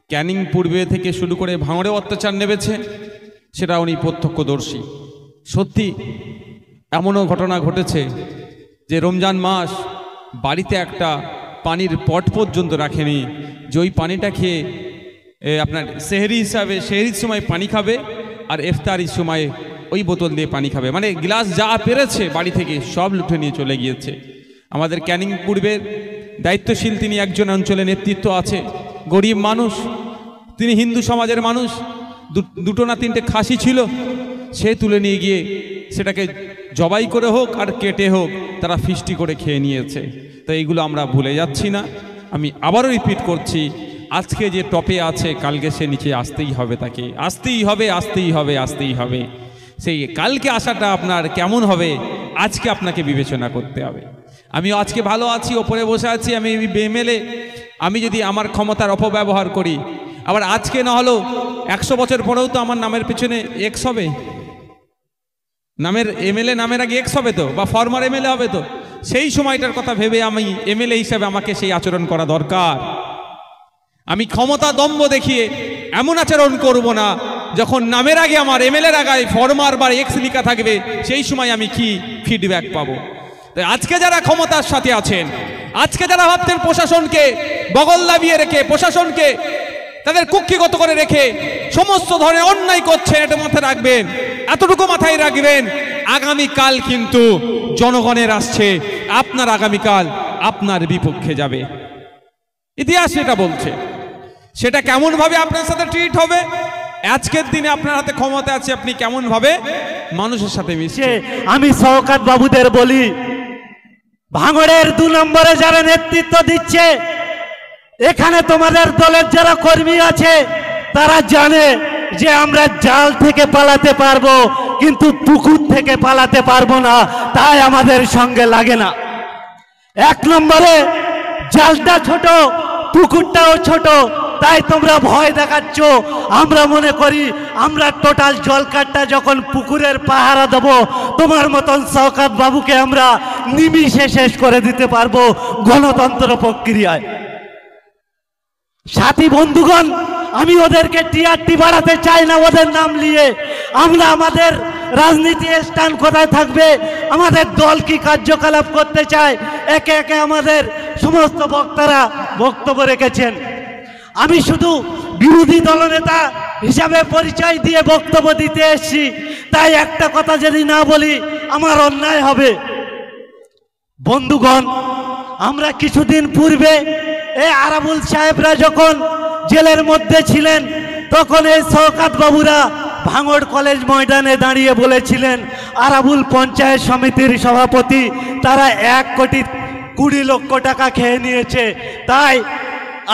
ক্যানিং পূর্বে থেকে শুরু করে ভাঙড়ে অত্যাচার নেমেছে, সেটা উনি প্রত্যক্ষদর্শী। সত্যি এমনও ঘটনা ঘটেছে যে রমজান মাস বাড়িতে একটা পানির পট পর্যন্ত রাখেনি, যে ওই পানিটা খেয়ে আপনার সেহরির সময় পানি খাবে আর ইফতারির সময় ওই বোতল দিয়ে পানি খাবে, মানে গ্লাস যা পেরেছে বাড়ি থেকে সব লুটে নিয়ে চলে গিয়েছে। আমাদের ক্যানিং পূর্বের দায়িত্বশীল তিনি একজন অঞ্চলে নেতৃত্ব আছে, গরিব মানুষ, তিনি হিন্দু সমাজের মানুষ, দুটো না তিনটে খাসি ছিল, সে তুলে নিয়ে গিয়ে সেটাকে জবাই করে হোক আর কেটে হোক তারা ফিস্টি করে খেয়ে নিয়েছে। তো এইগুলো আমরা ভুলে যাচ্ছি না। আমি আবারও রিপিট করছি, আজকে যে টপে আছে কালকে সে নিচে আসতেই হবে, তাকে আসতেই হবে, আসতেই হবে, আসতেই হবে। সেই কালকে আসাটা আপনার কেমন হবে আজকে আপনাকে বিবেচনা করতে হবে। আমি আজকে ভালো আছি, ওপরে বসে আছি, আমি এমএলএ, আমি যদি আমার ক্ষমতার অপব্যবহার করি, আবার আজকে না হলেও 100 বছর পরেও তো আমার নামের পেছনে এক্স হবে, নামের এমএলএ নামের আগে এক্স হবে তো, বা ফর্মার এমএলএ হবে তো। সেই সময়টার কথা ভেবে আমি এমএলএ হিসাবে আমাকে সেই আচরণ করা দরকার। আমি ক্ষমতা দম্ভ দেখিয়ে এমন আচরণ করব না যখন নামের আগে আমার এমএলএর আগে ফর্মার বা এক্স লেখা থাকবে, সেই সময় আমি কি ফিডব্যাক পাবো। তাই আজকে যারা ক্ষমতার সাথে আছেন, আজকে যারা ভাবতেন প্রশাসনকে বগল দাবিয়ে রেখে, প্রশাসনকে তাদের কুক্ষিগত করে রেখে সমস্ত ধরনের অন্যায় করছেন, এটা মাথায় রাখবেন, এতটুকু মাথায় রাখবেন, আগামীকাল কিন্তু জনগণের আসছে, আপনার আগামীকাল আপনার বিপক্ষে যাবে। ইতিহাস সেটা বলছে। সেটা কেমন ভাবে আপনার সাথে ট্রিট হবে, আজকের দিনে আপনার হাতে ক্ষমতা আছে, আপনি কেমন ভাবে মানুষের সাথে মিশে। আমি শওকত বাবুদের বলি, ভাঙড়ের 2 নম্বরে যারা নেতৃত্ব দিচ্ছে, এখানে তোমাদের দলের যারা কর্মী আছে তারা জানে যে আমরা জাল থেকে পালাতে পারবো, কিন্তু পুকুর থেকে পালাতে পারবো না, তাই আমাদের সঙ্গে লাগে না। 1 নম্বরে জালটা ছোট, পুকুরটাও ছোট, তাই তোমরা ভয় দেখাচ্ছ। আমরা মনে করি আমরা টোটাল জলকাটটা যখন পুকুরের পাহারা দেবো, তোমার মতন শওকত বাবুকে আমরা নিমিষে শেষ করে দিতে পারবো গণতন্ত্র প্রক্রিয়ায়। সাথী বন্ধুগণ, আমি ওদেরকে টিআরটি বাড়াতে চাই না ওদের নাম নিয়ে। আমরা আমাদের রাজনীতি স্থান কোথায় থাকবে, আমাদের দল কি কার্যকলাপ করতে চায়, একে একে আমাদের সমস্ত বক্তারা বক্তব্য রেখেছেন। আমি শুধু বিরোধী দলনেতা হিসাবে পরিচয় দিয়ে বক্তব্য দিতে এসেছি, তাই একটা কথা যদি না বলি আমার অন্যায় হবে। বন্ধুগণ, আমরা কিছুদিন পূর্বে এই আরাবুল সাহেবরা যখন জেলের মধ্যে ছিলেন, তখন এই শওকত বাবুরা ভাঙড় কলেজ ময়দানে দাঁড়িয়ে বলেছিলেন আরাবুল পঞ্চায়েত সমিতির সভাপতি তারা 1,20,00,000 টাকা খেয়ে নিয়েছে, তাই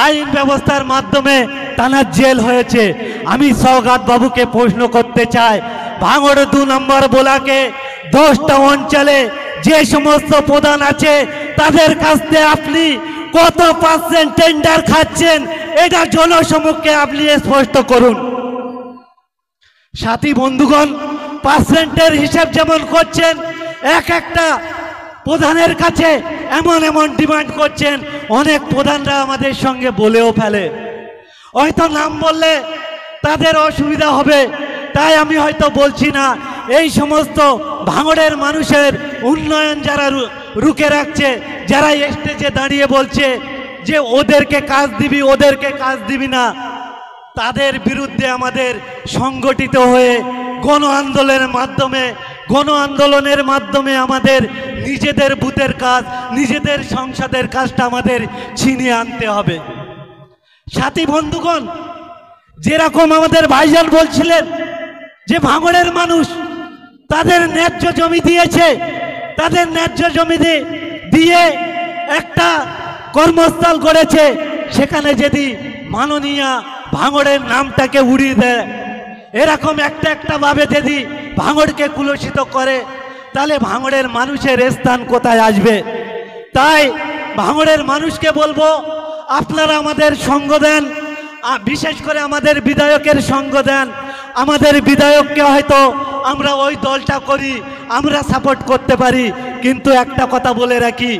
আইন ব্যবস্থার মাধ্যমে তানার জেল হয়েছে। আমি শওকত বাবুকে প্রশ্ন করতে চাই, ভাঙড় 2 নম্বর ব্লকে 10টা অঞ্চলে যে সমস্ত প্রধান আছে তাদের কাছ থেকে আপনি কত % টেন্ডার খাচ্ছেন, এটা জনসমক্ষে আপনি স্পষ্ট করুন। সাথী বন্ধুগণ, পার্সেন্টের হিসাব যেমন করছেন, একটা প্রধানের কাছে এমন এমন ডিমান্ড করছেন, অনেক প্রধানরা আমাদের সঙ্গে বলেও ফেলে, হয়তো নাম বললে তাদের অসুবিধা হবে, তাই আমি হয়তো বলছি না। এই সমস্ত ভাঙড়ের মানুষের উন্নয়ন যারা রুখে রাখছে, যারা স্টেজে দাঁড়িয়ে বলছে যে ওদেরকে কাজ দিবি, ওদেরকে কাজ দিবি না, তাদের বিরুদ্ধে আমাদের সংগঠিত হয়ে গণ আন্দোলনের মাধ্যমে আমাদের নিজেদের বুথের কাজ, নিজেদের সংসদের কাজটা আমাদের ছিনিয়ে আনতে হবে। সাথী বন্ধুগণ, যেরকম আমাদের ভাইজান বলছিলেন যে ভাঙড়ের মানুষ তাদের ন্যায্য জমি দিয়েছে, তাদের ন্যায্য জমি দিয়ে একটা কর্মস্থল করেছে, সেখানে যদি মাননীয়া ভাঙড়ের নামটাকে উড়িয়ে দেয়, এরকম একটা ভাবে যদি ভাঙড়কে কুলসিত করে, তাহলে ভাঙড়ের মানুষের স্থান কোথায় আসবে? তাই ভাঙড়ের মানুষকে বলবো, আপনারা আমাদের সঙ্গ দেন, বিশেষ করে আমাদের বিধায়কের সঙ্গ দেন। আমাদের বিধায়ককে হয়তো আমরা ওই দলটা করি, আমরা সাপোর্ট করতে পারি, কিন্তু একটা কথা বলে রাখি,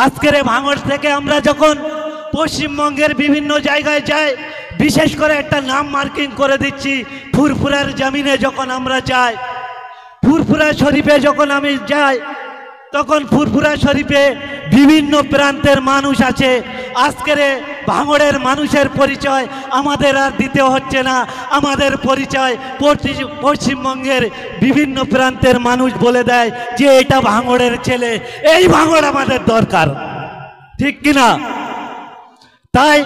আজকের ভাঙড় থেকে আমরা যখন পশ্চিমবঙ্গের বিভিন্ন জায়গায় যাই, বিশেষ করে একটা নাম মার্কিং করে দিচ্ছি, ফুরফুরার জমিনে যখন আমরা যাই, ফুরফুরা শরীফে যখন আমি যাই, তখন ফুরফুরা শরীফে বিভিন্ন প্রান্তের মানুষ আছে। আজকের ভাঙড়ের মানুষের পরিচয় আমাদের আর দিতে হচ্ছে না, আমাদের পরিচয় পশ্চিমবঙ্গের বিভিন্ন প্রান্তের মানুষ বলে দেয় যে এটা ভাঙড়ের ছেলে, এই ভাঙড় আমাদের দরকার, ঠিক কিনা? তাই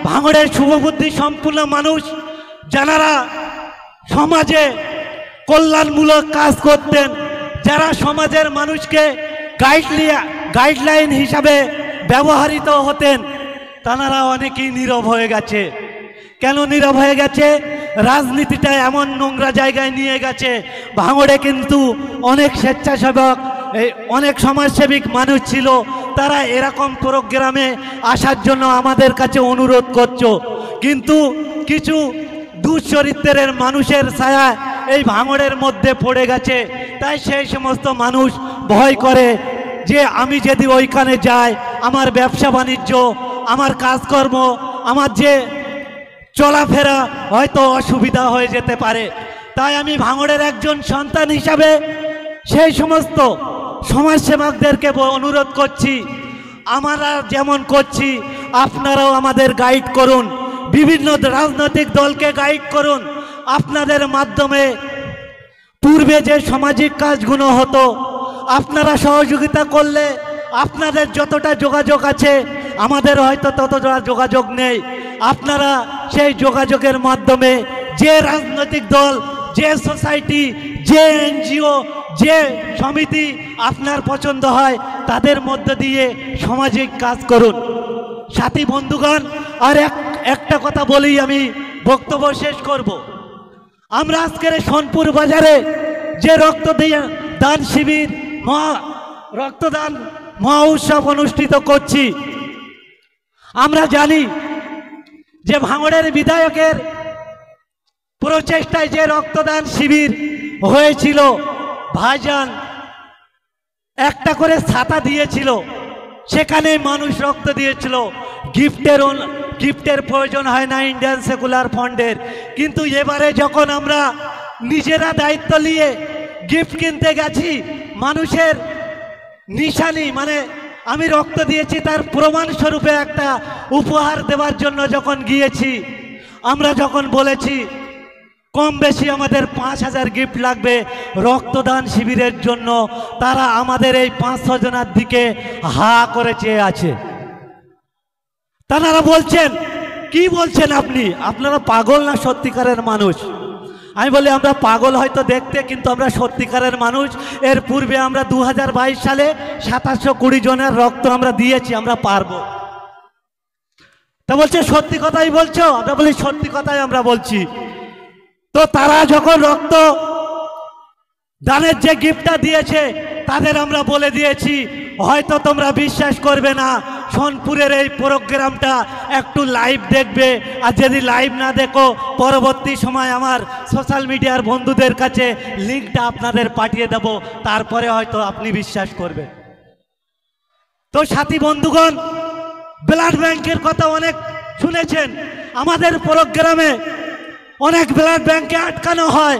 ভাঙড়ের শুভবুদ্ধি সম্পূর্ণ মানুষ যারা সমাজে কল্যাণমূলক কাজ করতেন, যারা সমাজের মানুষকে গাইডলাইন হিসাবে ব্যবহৃত হতেন, তারা অনেকেই নীরব হয়ে গেছে। কেন নীরব হয়ে গেছে? রাজনীতিটা এমন নোংরা জায়গায় নিয়ে গেছে। ভাঙড়ে কিন্তু অনেক স্বেচ্ছাসেবক, অনেক সমাজসেবিক মানুষ ছিল, তারা এরকম প্রোগ্রামে আসার জন্য আমাদের কাছে অনুরোধ করছো, কিন্তু কিছু দুশ্চরিত্রের মানুষের ছায়া এই ভাঙড়ের মধ্যে পড়ে গেছে। তাই সেই সমস্ত মানুষ ভয় করে যে আমি যদি ওইখানে যাই, আমার ব্যবসা বাণিজ্য, আমার কাজকর্ম, আমার যে চলাফেরা হয়তো অসুবিধা হয়ে যেতে পারে। তাই আমি ভাঙড়ের একজন সন্তান হিসাবে সেই সমস্ত সমাজসেবকদেরকে অনুরোধ করছি, আমরা যেমন করছি আপনারাও আমাদের গাইড করুন, বিভিন্ন রাজনৈতিক দলকে গাইড করুন। আপনাদের মাধ্যমে পূর্বে যে সামাজিক কাজগুলো হতো, আপনারা সহযোগিতা করলে, আপনাদের যতটা যোগাযোগ আছে আমাদের হয়তো ততটা যোগাযোগ নেই, আপনারা সেই যোগাযোগের মাধ্যমে যে রাজনৈতিক দল, যে সোসাইটি, যে এনজিও, যে সমিতি আপনার পছন্দ হয় তাদের মধ্য দিয়ে সামাজিক কাজ করুন। সাথী বন্ধুগণ, আর একটা কথা বলেই আমি বক্তব্য শেষ করব। আমরা আজকের সোনপুর বাজারে যে রক্তদান শিবির, রক্তদান মহা উৎসব অনুষ্ঠিত করছি, আমরা জানি যে ভাঙড়ের বিধায়কের প্রচেষ্টায় যে রক্তদান শিবির হয়েছিল, ভাইজান একটা করে ছাতা দিয়েছিল, সেখানে মানুষ রক্ত দিয়েছিল। গিফটের প্রয়োজন হয় না ইন্ডিয়ান সেকুলার ফান্ডের, কিন্তু এবারে যখন আমরা নিজেরা দায়িত্ব নিয়ে গিফট কিনতে গেছি, মানুষের নিশানি মানে আমি রক্ত দিয়েছি তার প্রমাণ স্বরূপে একটা উপহার দেওয়ার জন্য যখন গিয়েছি, আমরা যখন বলেছি কম বেশি আমাদের 5,000 গিফট লাগবে রক্তদান শিবিরের জন্য, তারা আমাদের এই 500 জনের দিকে হা করে চেয়ে আছে। তারা বলছেন কি বলছেন আপনি, আপনারা পাগল না সত্যিকারের মানুষ? আমি বলি আমরা পাগল হয়তো দেখতে, কিন্তু আমরা সত্যিকারের মানুষ। এর পূর্বে আমরা 2022 সালে 720 জনের রক্ত আমরা দিয়েছি, আমরা পারবো। তা বলছে সত্যি কথাই বলছো? আমরা বলি সত্যি কথাই আমরা বলছি। তো তারা যখন রক্ত দানের যে গিফটটা দিয়েছে তাদের আমরা বলে দিয়েছি, হয়তো তোমরা বিশ্বাস করবে না, সোনপুরের এই প্রোগ্রামটা একটু লাইভ দেখবে, আর যদি লাইভ না দেখো পরবর্তী সময় আমার সোশ্যাল মিডিয়ার বন্ধুদের কাছে লিঙ্কটা আপনাদের পাঠিয়ে দেব, তারপরে হয়তো আপনি বিশ্বাস করবেন। তো সাথী বন্ধুগণ, ব্লাড ব্যাংকের কথা অনেক শুনেছেন, আমাদের প্রোগ্রামে অনেক ব্লাড ব্যাংকে আটকানো হয়।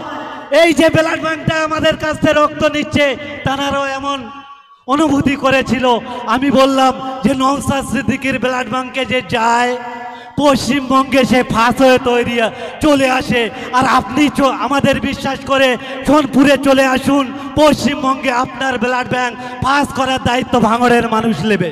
এই যে ব্লাড ব্যাংকটা আমাদের কাছ থেকে রক্ত নিচ্ছে, তারাও এমন অনুভূতি করেছিল। আমি বললাম যে নওশাদ সিদ্দিকীর ব্লাড ব্যাংকে যে যায়, পশ্চিমবঙ্গে সে ফাঁস হয়ে তৈরি চলে আসে, আর আপনি আমাদের বিশ্বাস করে সোনপুরে চলে আসুন, পশ্চিমবঙ্গে আপনার ব্লাড ব্যাংক পাস করার দায়িত্ব ভাঙড়ের মানুষ নেবে।